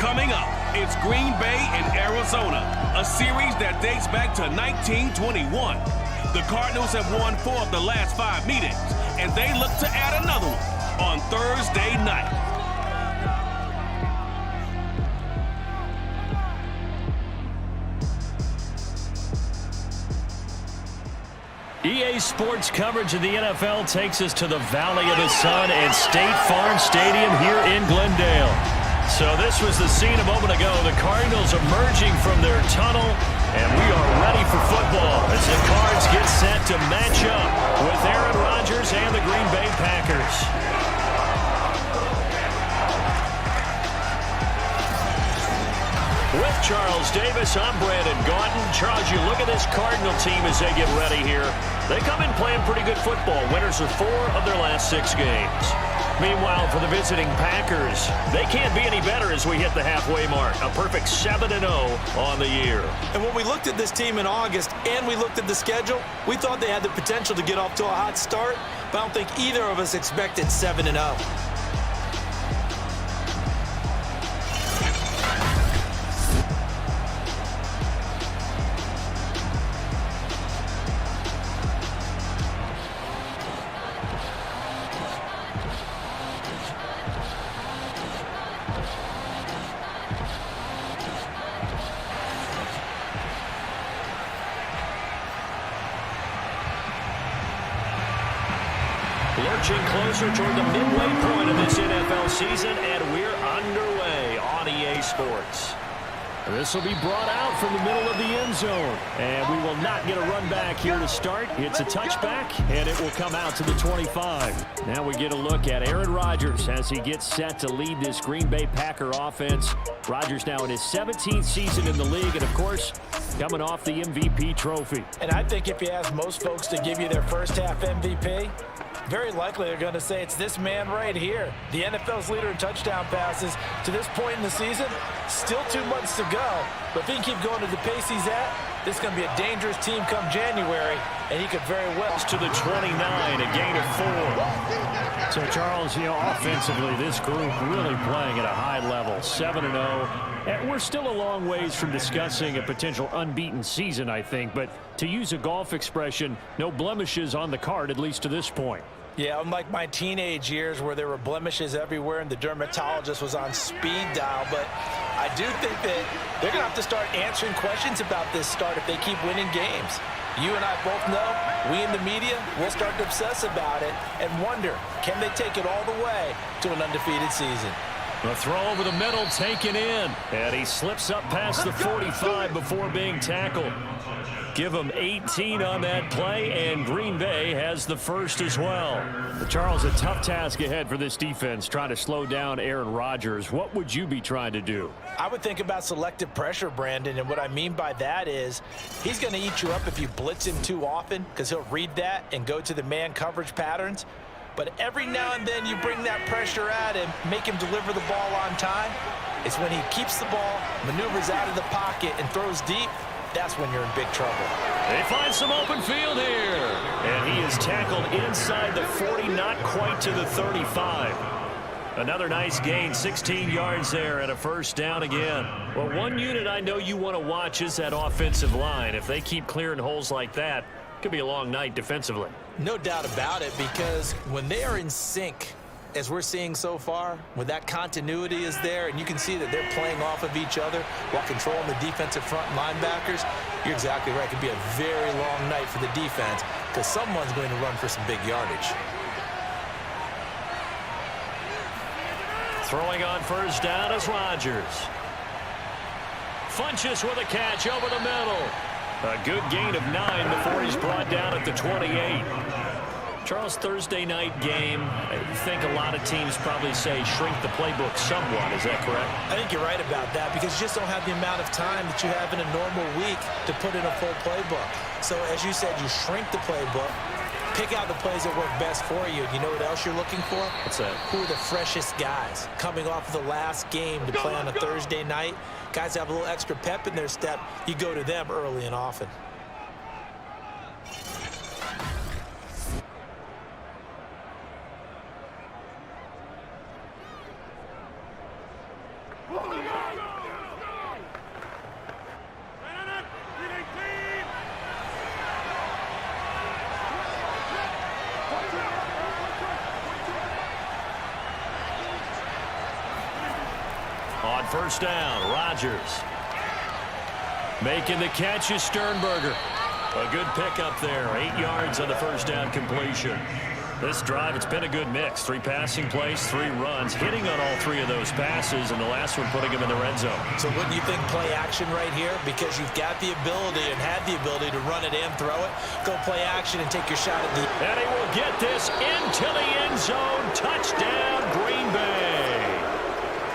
Coming up, it's Green Bay and Arizona, a series that dates back to 1921. The Cardinals have won 4 of the last 5 meetings, and they look to add another one on Thursday night. EA Sports coverage of the NFL takes us to the Valley of the Sun and State Farm Stadium here in Glendale. So this was the scene a moment ago. The Cardinals emerging from their tunnel, and we are ready for football as the Cards get set to match up with Aaron Rodgers and the Green Bay Packers. With Charles Davis, I'm Brandon Gaunton. Charles, you look at this Cardinal team as they get ready here. They come in playing pretty good football. Winners of 4 of their last 6 games. Meanwhile, for the visiting Packers, they can't be any better as we hit the halfway mark. A perfect 7-0 on the year. And when we looked at this team in August and we looked at the schedule, we thought they had the potential to get off to a hot start, but I don't think either of us expected 7-0. Lurching closer toward the midway point of this NFL season, and we're underway on EA Sports. This will be brought out from the middle of the end zone, and we will not get a run back here to start. It's a touchback, and it will come out to the 25. Now we get a look at Aaron Rodgers as he gets set to lead this Green Bay Packer offense. Rodgers now in his 17th season in the league, and of course, coming off the MVP trophy. And I think if you ask most folks to give you their first half MVP, very likely they're going to say it's this man right here. The NFL's leader in touchdown passes to this point in the season. Still 2 months to go. But if he can keep going at the pace he's at, this is going to be a dangerous team come January, and he could very well. To the 29, a gain of 4. So, Charles, offensively, this group really playing at a high level, 7-0. And we're still a long ways from discussing a potential unbeaten season, I think. But to use a golf expression, no blemishes on the card, at least to this point. Yeah, unlike my teenage years where there were blemishes everywhere and the dermatologist was on speed dial. But I do think that they're going to have to start answering questions about this start if they keep winning games. You and I both know, we in the media will start to obsess about it and wonder, can they take it all the way to an undefeated season? The throw over the middle taken in, and he slips up past the 45 before being tackled. Give him 18 on that play, and Green Bay has the first as well. Charles, a tough task ahead for this defense, trying to slow down Aaron Rodgers. What would you be trying to do? I would think about selective pressure, Brandon, and what I mean by that is he's going to eat you up if you blitz him too often because he'll read that and go to the man coverage patterns. But every now and then you bring that pressure at him, make him deliver the ball on time. It's when he keeps the ball, maneuvers out of the pocket, and throws deep. That's when you're in big trouble. They find some open field here. And he is tackled inside the 40, not quite to the 35. Another nice gain, 16 yards there, and a first down again. Well, one unit I know you want to watch is that offensive line. If they keep clearing holes like that, it could be a long night defensively. No doubt about it, because when they are in sync, as we're seeing so far, when that continuity is there and you can see that they're playing off of each other while controlling the defensive front linebackers, you're exactly right. It could be a very long night for the defense because someone's going to run for some big yardage. Throwing on first down is Rodgers. Funchess with a catch over the middle. A good gain of 9 before he's brought down at the 28. Charles, Thursday night game, I think a lot of teams probably say shrink the playbook somewhat. Is that correct? I think you're right about that because you just don't have the amount of time that you have in a normal week to put in a full playbook. So, as you said, you shrink the playbook, pick out the plays that work best for you. You know what else you're looking for? What's that? Who are the freshest guys coming off of the last game to play on a Thursday night? Guys have a little extra pep in their step. You go to them early and often. On first down, Rodgers. Making the catch is Sternberger. A good pickup there. 8 yards on the first down completion. This drive, it's been a good mix. 3 passing plays, 3 runs, hitting on all 3 of those passes, and the last one putting him in the red zone. So wouldn't you think play action right here? Because you've got the ability and had the ability to run it and throw it. Go play action and take your shot at the... And he will get this into the end zone. Touchdown, Green Bay.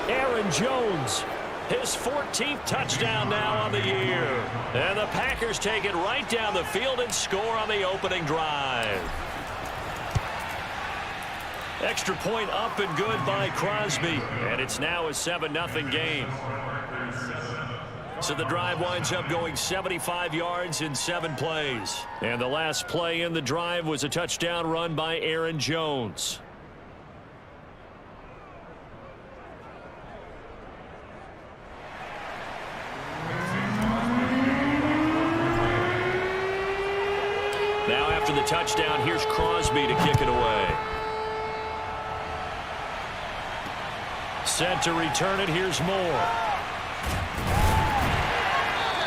Aaron Jones, his 14th touchdown now on the year. And the Packers take it right down the field and score on the opening drive. Extra point up and good by Crosby. And it's now a 7-0 game. So the drive winds up going 75 yards in 7 plays. And the last play in the drive was a touchdown run by Aaron Jones. Now after the touchdown, here's Crosby to kick it away. Set to return it. Here's Moore.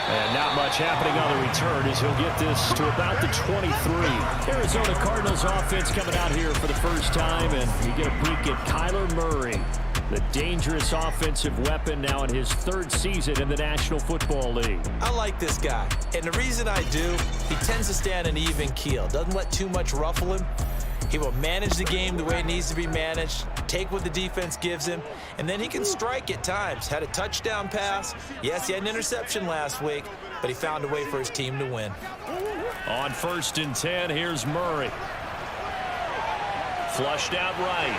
And not much happening on the return as he'll get this to about the 23. Arizona Cardinals offense coming out here for the first time, and you get a peek at Kyler Murray, the dangerous offensive weapon now in his 3rd season in the National Football League. I like this guy, and the reason I do, he tends to stand an even keel, doesn't let too much ruffle him. He will manage the game the way it needs to be managed, take what the defense gives him, and then he can strike at times. Had a touchdown pass. Yes, he had an interception last week, but he found a way for his team to win. On 1st and 10, here's Murray. Flushed out right.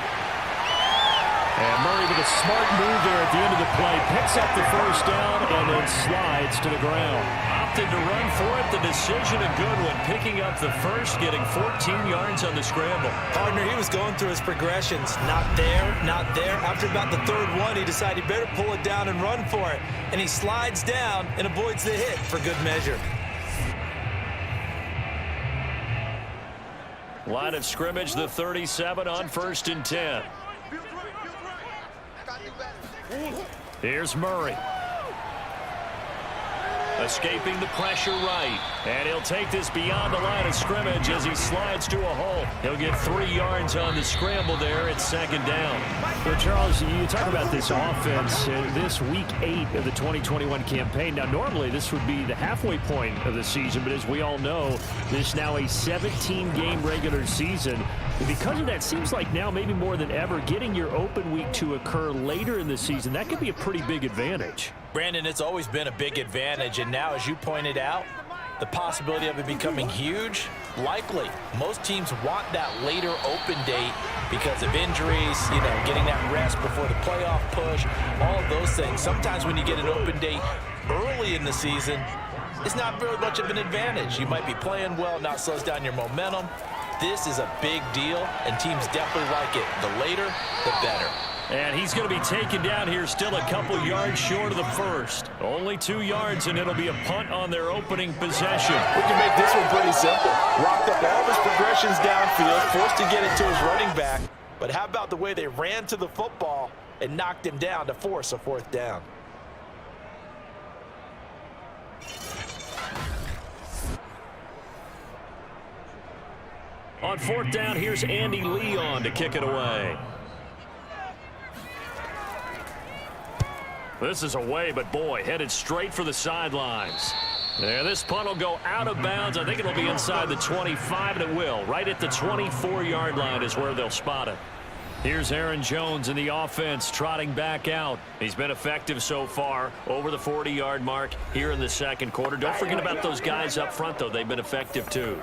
And Murray with a smart move there at the end of the play. Picks up the first down and then slides to the ground. Opted to run for it. The decision a good one. Picking up the first, getting 14 yards on the scramble. Partner, he was going through his progressions. Not there, not there. After about the 3rd one, he decided he better pull it down and run for it. And he slides down and avoids the hit for good measure. Line of scrimmage, the 37 on 1st and 10. Here's Murray. Escaping the pressure right. And he'll take this beyond the line of scrimmage as he slides to a hole. He'll get 3 yards on the scramble there at 2nd down. Well, Charles, you talk about this offense, this week 8 of the 2021 campaign. Now, normally this would be the halfway point of the season, but as we all know, this is now a 17-game regular season. And because of that, seems like now maybe more than ever, getting your open week to occur later in the season, that could be a pretty big advantage. Brandon, it's always been a big advantage, and now, as you pointed out, the possibility of it becoming huge, likely. Most teams want that later open date because of injuries, getting that rest before the playoff push, all of those things. Sometimes when you get an open date early in the season, it's not really much of an advantage. You might be playing well, not slows down your momentum. This is a big deal, and teams definitely like it. The later, the better. And he's going to be taken down here, still a couple yards short of the first. Only 2 yards, and it'll be a punt on their opening possession. We can make this one pretty simple. Locked up all of his progressions downfield, forced to get it to his running back. But how about the way they ran to the football and knocked him down to force a 4th down? On 4th down, here's Andy Leon to kick it away. This is away, but boy, headed straight for the sidelines. There, this punt will go out of bounds. I think it'll be inside the 25, and it will. Right at the 24-yard line is where they'll spot it. Here's Aaron Jones in the offense trotting back out. He's been effective so far, over the 40-yard mark here in the 2nd quarter. Don't forget about those guys up front, though. They've been effective, too.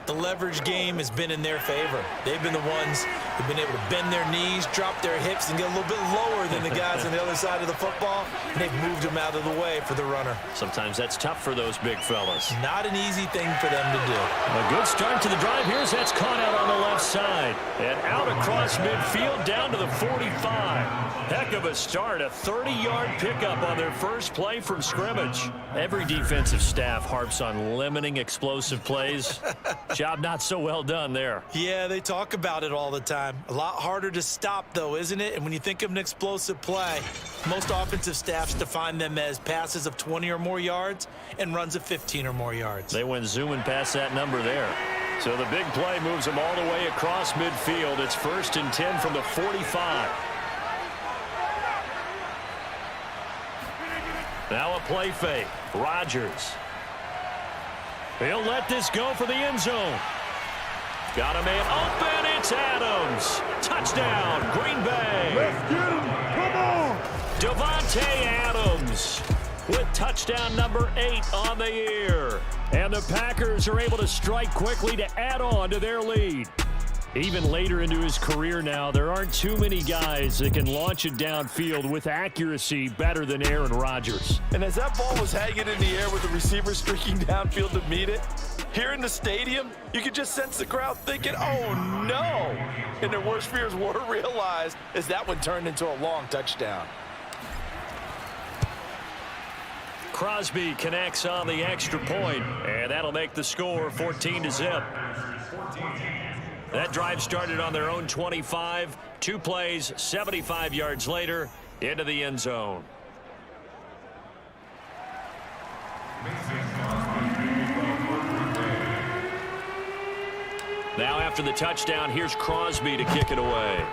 The leverage game has been in their favor. They've been the ones They've been able to bend their knees, drop their hips, and get a little bit lower than the guys on the other side of the football. And they've moved them out of the way for the runner. Sometimes that's tough for those big fellas. Not an easy thing for them to do. A good start to the drive. Here's that's caught out on the left side. And out across midfield down to the 45. Heck of a start. A 30-yard pickup on their first play from scrimmage. Every defensive staff harps on limiting explosive plays. Job not so well done there. Yeah, they talk about it all the time. A lot harder to stop, though, isn't it? And when you think of an explosive play, most offensive staffs define them as passes of 20 or more yards and runs of 15 or more yards. They went zooming past that number there. So the big play moves them all the way across midfield. It's 1st and 10 from the 45. Now a play fake. Rodgers. He'll let this go for the end zone. Got a man open. It's Adams. Touchdown, Green Bay. Let's get him. Come on. Davante Adams with touchdown number 8 on the year. And the Packers are able to strike quickly to add on to their lead. Even later into his career now, there aren't too many guys that can launch it downfield with accuracy better than Aaron Rodgers. And as that ball was hanging in the air with the receiver streaking downfield to meet it, here in the stadium, you could just sense the crowd thinking, oh no! And their worst fears were realized as that one turned into a long touchdown. Crosby connects on the extra point, and that'll make the score 14-0. That drive started on their own 25. 2 plays, 75 yards later, into the end zone. Now after the touchdown, here's Crosby to kick it away.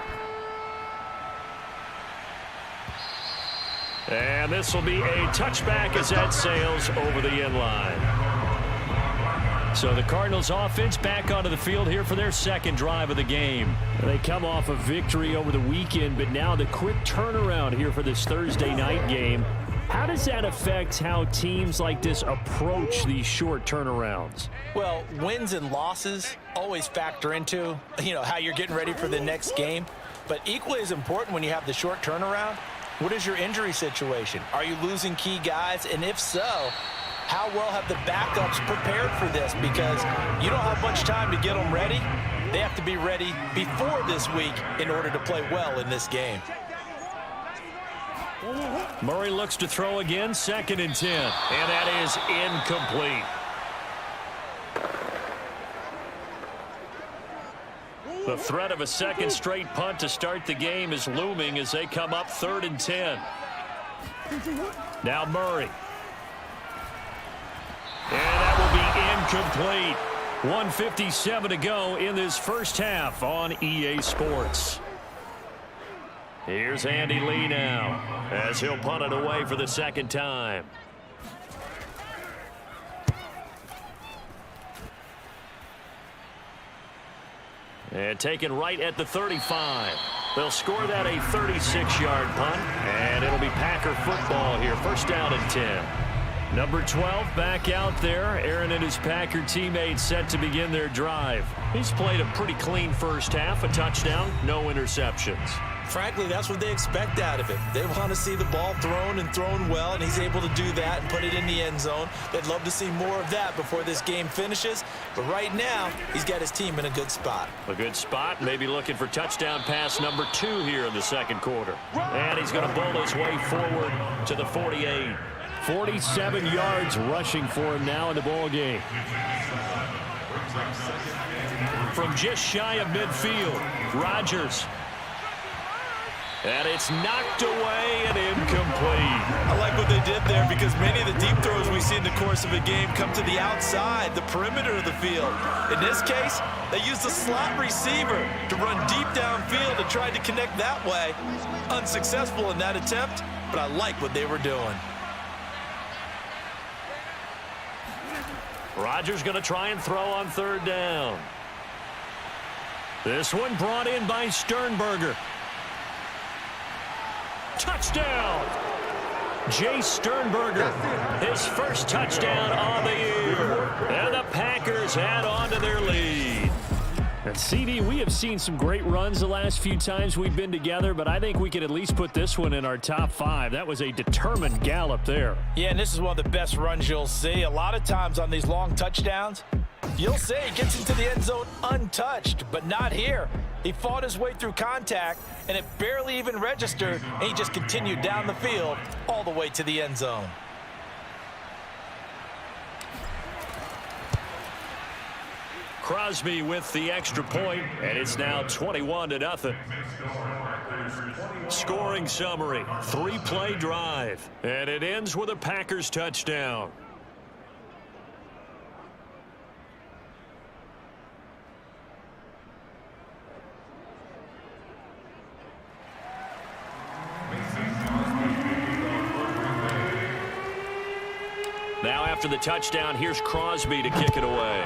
And this will be a touchback as that sails over the end line. So the Cardinals offense back onto the field here for their second drive of the game. They come off a victory over the weekend, but now the quick turnaround here for this Thursday night game. How does that affect how teams like this approach these short turnarounds? Well, wins and losses always factor into, how you're getting ready for the next game. But equally as important when you have the short turnaround, what is your injury situation? Are you losing key guys? And if so, how well have the backups prepared for this? Because you don't have much time to get them ready. They have to be ready before this week in order to play well in this game. Murray looks to throw again, 2nd and 10. And that is incomplete. The threat of a second straight punt to start the game is looming as they come up 3rd and 10. Now Murray. And that will be incomplete. 1:57 to go in this first half on EA Sports. Here's Andy Lee now as he'll punt it away for the second time. And taken right at the 35. They'll score that a 36-yard punt, and it'll be Packer football here. 1st down and 10. Number 12 back out there. Aaron and his Packer teammates set to begin their drive. He's played a pretty clean first half, a touchdown, no interceptions. Frankly, that's what they expect out of him. They want to see the ball thrown and thrown well, and he's able to do that and put it in the end zone. They'd love to see more of that before this game finishes. But right now, he's got his team in a good spot. A good spot, maybe looking for touchdown pass number 2 here in the second quarter. And he's going to bowl his way forward to the 48. 47 yards rushing for him now in the ball game. From just shy of midfield, Rodgers. And it's knocked away and incomplete. I like what they did there because many of the deep throws we see in the course of a game come to the outside, the perimeter of the field. In this case, they used the slot receiver to run deep downfield and tried to connect that way. Unsuccessful in that attempt, but I like what they were doing. Rodgers going to try and throw on 3rd down. This one brought in by Sternberger. Touchdown! Jay Sternberger, his first touchdown on the year. And the Packers add on to their lead. And CD, we have seen some great runs the last few times we've been together, but I think we could at least put this one in our top 5. That was a determined gallop there. Yeah, and this is one of the best runs you'll see. A lot of times on these long touchdowns, you'll say he gets into the end zone untouched, but not here. He fought his way through contact, and it barely even registered, and he just continued down the field all the way to the end zone. Crosby with the extra point, and it's now 21-0. Scoring summary, 3-play drive, and it ends with a Packers touchdown. Now after the touchdown, here's Crosby to kick it away.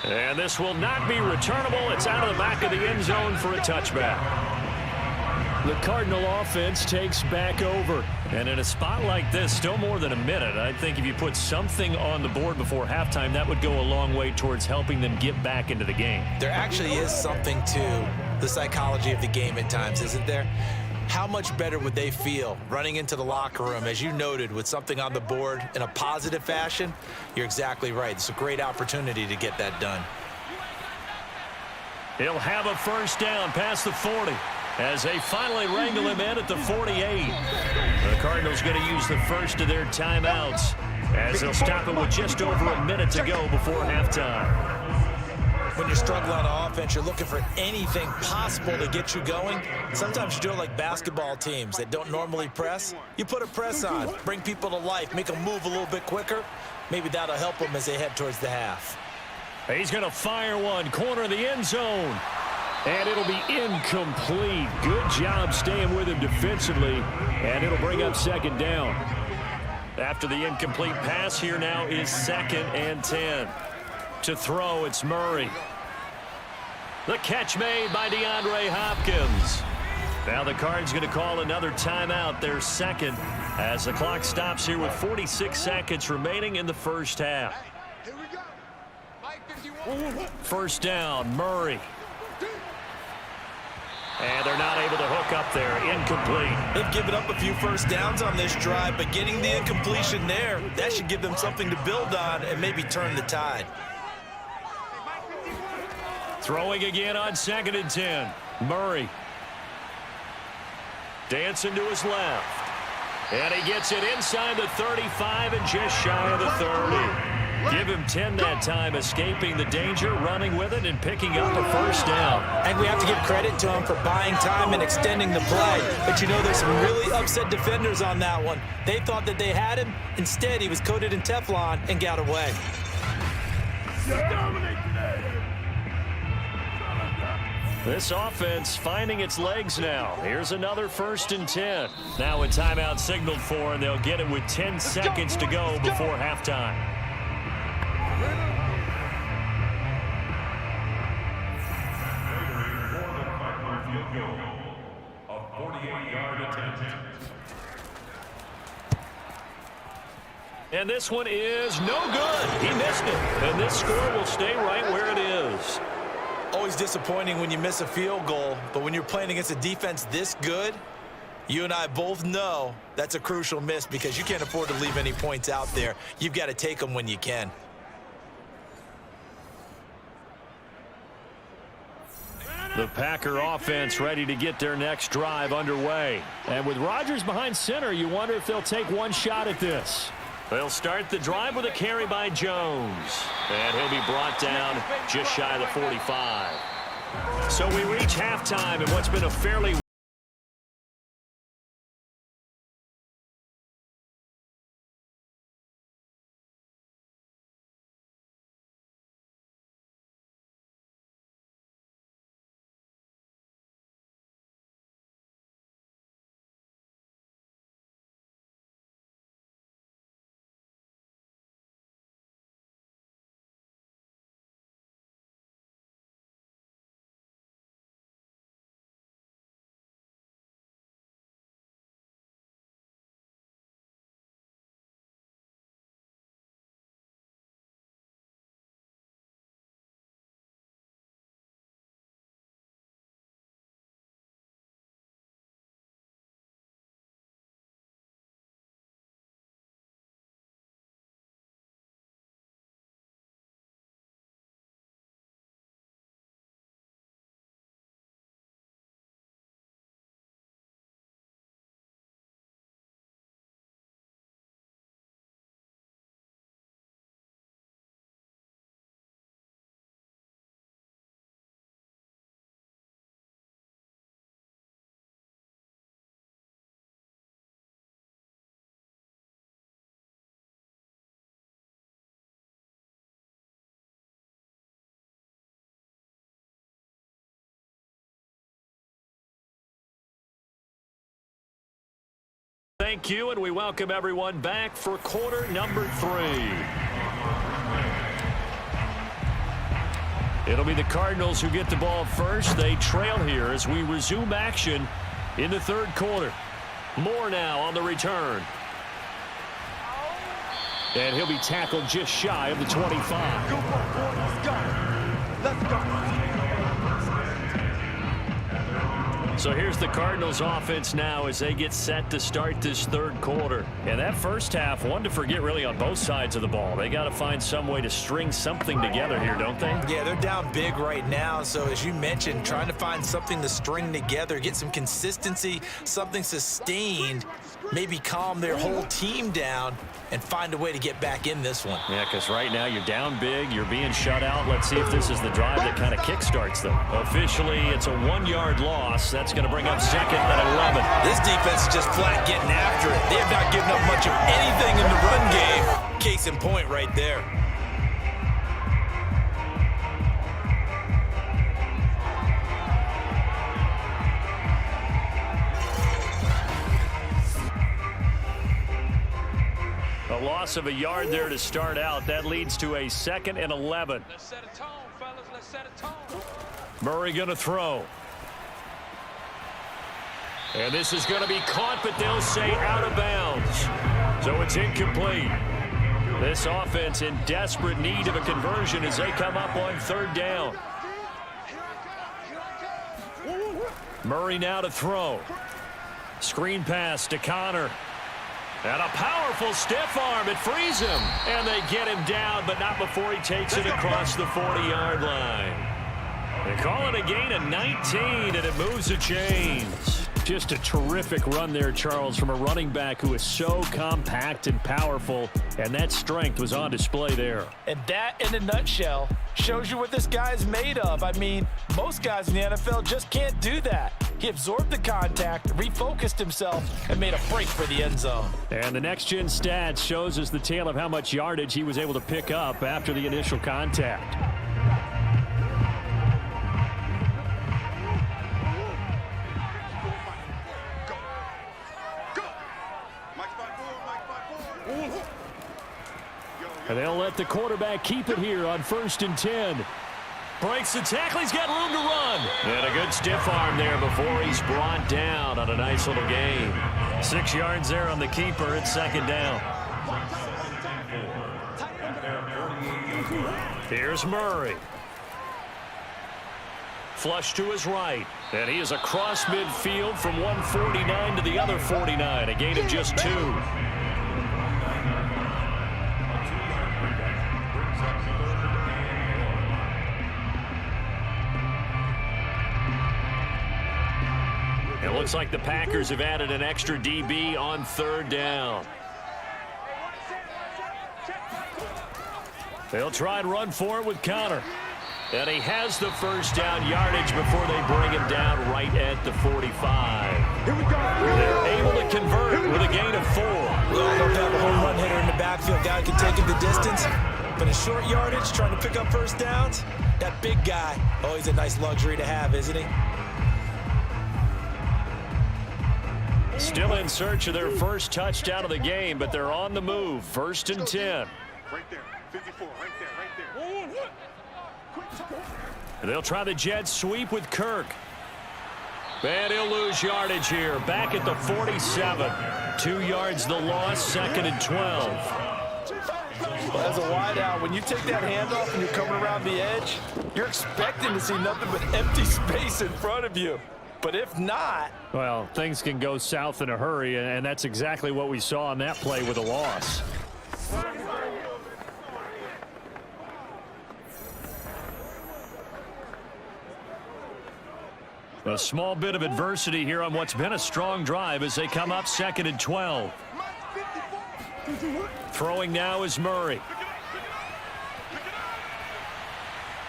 And this will not be returnable. It's out of the back of the end zone for a touchback. The Cardinal offense takes back over. And in a spot like this, still more than a minute, I think if you put something on the board before halftime, that would go a long way towards helping them get back into the game. There actually is something to the psychology of the game at times, isn't there? How much better would they feel running into the locker room, as you noted, with something on the board in a positive fashion? You're exactly right. It's a great opportunity to get that done. He'll have a first down past the 40 as they finally wrangle him in at the 48. The Cardinals going to use the first of their timeouts as they'll stop it with just over a minute to go before halftime. When you're struggling on offense, you're looking for anything possible to get you going. Sometimes you do it like basketball teams that don't normally press. You put a press on, bring people to life, make them move a little bit quicker. Maybe that'll help them as they head towards the half. He's going to fire one, corner of the end zone. And it'll be incomplete. Good job staying with him defensively, and it'll bring up second down. After the incomplete pass, here now is 2nd and 10. To throw, it's Murray. The catch made by DeAndre Hopkins. Now the Cards going to call another timeout, their second, as the clock stops here with 46 seconds remaining in the first half. First down, Murray. And they're not able to hook up there. Incomplete. They've given up a few first downs on this drive, but getting the incompletion there, that should give them something to build on and maybe turn the tide. Throwing again on 2nd and 10. Murray. Dancing to his left. And he gets it inside the 35 and just shy of the 30. Give him 10 that time, escaping the danger, running with it, and picking up a first down. And we have to give credit to him for buying time and extending the play. But you know, there's some really upset defenders on that one. They thought that they had him. Instead, he was coated in Teflon and got away. This offense finding its legs now. Here's another 1st and 10. Now a timeout signaled for, and they'll get it with 10 seconds to go before halftime. And this one is no good. He missed it. And this score will stay right where it is. Always disappointing when you miss a field goal, but when you're playing against a defense this good, you and I both know that's a crucial miss because you can't afford to leave any points out there. You've got to take them when you can. The Packer offense ready to get their next drive underway. And with Rodgers behind center, you wonder if they'll take one shot at this. They'll start the drive with a carry by Jones. And he'll be brought down just shy of the 45. So we reach halftime in what's been a fairly Thank you, and we welcome everyone back for quarter number 3. It'll be the Cardinals who get the ball first. They trail here as we resume action in the third quarter. Moore now on the return. And he'll be tackled just shy of the 25. Go, let's go. Let's go. So here's the Cardinals offense now as they get set to start this third quarter. And that first half, one to forget really on both sides of the ball. They got to find some way to string something together here, don't they? Yeah, they're down big right now. So as you mentioned, trying to find something to string together, get some consistency, something sustained, maybe calm their whole team down and find a way to get back in this one. Yeah, because right now you're down big, you're being shut out. Let's see if this is the drive that kind of kickstarts them. Officially, it's a 1-yard loss. That's going to bring up second and 11. This defense is just flat getting after it. They have not given up much of anything in the run game. Case in point right there. A loss of a yard there to start out. That leads to a 2nd and 11. Let's set a tone, fellas. Let's set a tone. Murray going to throw. And this is going to be caught, but they'll say out of bounds. So it's incomplete. This offense in desperate need of a conversion as they come up on 3rd down. Murray now to throw. Screen pass to Connor. And a powerful stiff arm. It frees him. And they get him down, but not before he takes it across the 40-yard line. They call it a gain of 19, and it moves the chains. Just a terrific run there, Charles, from a running back who is so compact and powerful, and that strength was on display there. And that, in a nutshell, shows you what this guy is made of. I mean, most guys in the NFL just can't do that. He absorbed the contact, refocused himself, and made a break for the end zone. And the next-gen stats shows us the tale of how much yardage he was able to pick up after the initial contact. And they'll let the quarterback keep it here on 1st and 10. Breaks the tackle. He's got room to run. And a good stiff arm there before he's brought down on a nice little gain. 6 yards there on the keeper. It's 2nd down. Here's Murray. Flush to his right. And he is across midfield from 149 to the other 49. A gain of just 2. It looks like the Packers have added an extra DB on 3rd down. They'll try and run for it with Connor. And he has the 1st down yardage before they bring him down right at the 45. Here we go. They're able to convert with a gain of 4. Well, don't have a home run hitter in the backfield. Guy can take him the distance. But in short yardage, trying to pick up 1st downs, that big guy, always a nice luxury to have, isn't he? Still in search of their first touchdown of the game, but they're on the move. 1st and 10. Right there. 54. Right there. They'll try the jet sweep with Kirk. And he'll lose yardage here. Back at the 47. 2 yards the loss. 2nd and 12. Well, as a wideout, when you take that handoff and you're coming around the edge, you're expecting to see nothing but empty space in front of you. But if not... Well, things can go south in a hurry, and that's exactly what we saw on that play with a loss. A small bit of adversity here on what's been a strong drive as they come up 2nd and 12. Throwing now is Murray.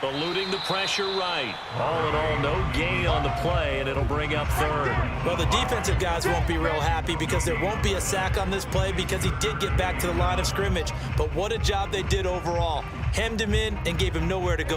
Eluding the pressure right. All in all, no gain on the play, and it'll bring up 3rd. Well, the defensive guys won't be real happy because there won't be a sack on this play because he did get back to the line of scrimmage. But what a job they did overall. Hemmed him in and gave him nowhere to go.